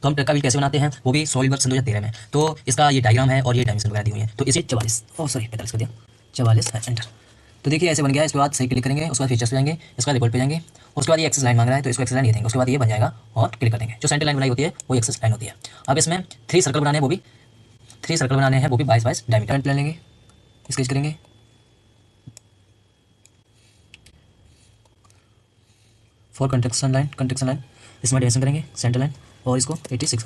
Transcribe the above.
तो हम ट्रक का व्हील कैसे बनाते हैं वो भी सॉलिडवर्क्स 2013 में। तो इसका ये डायग्राम है और ये डायमेंशन वगैरह दी हुई है। तो इसे 45 कर दिया, 44 है, एंटर। तो देखिए ऐसे बन गया है। इसके बाद सही क्लिक करेंगे, उसके बाद फीचर्स पे जाएंगे, इसके बाद रिपोर्ट पे जाएंगे, उसके बाद ये एक्सेस लाइन मांग रहा है तो इसको एक्सेस लाइन ये देंगे, उसके बाद ये बन जाएगा और क्लिक कर देंगे। जो सेंटर लाइन बनाई होती है वो एक्सेस लाइन होती है। अब इसमें 3 सर्कल बनाने हैं, वो भी 22 डायमीटर प्लान लेंगे, स्केच करेंगे फॉर कंट्रक्शन लाइन, इसमें डायमेंशन करेंगे सेंटर लाइन और इसको 86 करेंगे।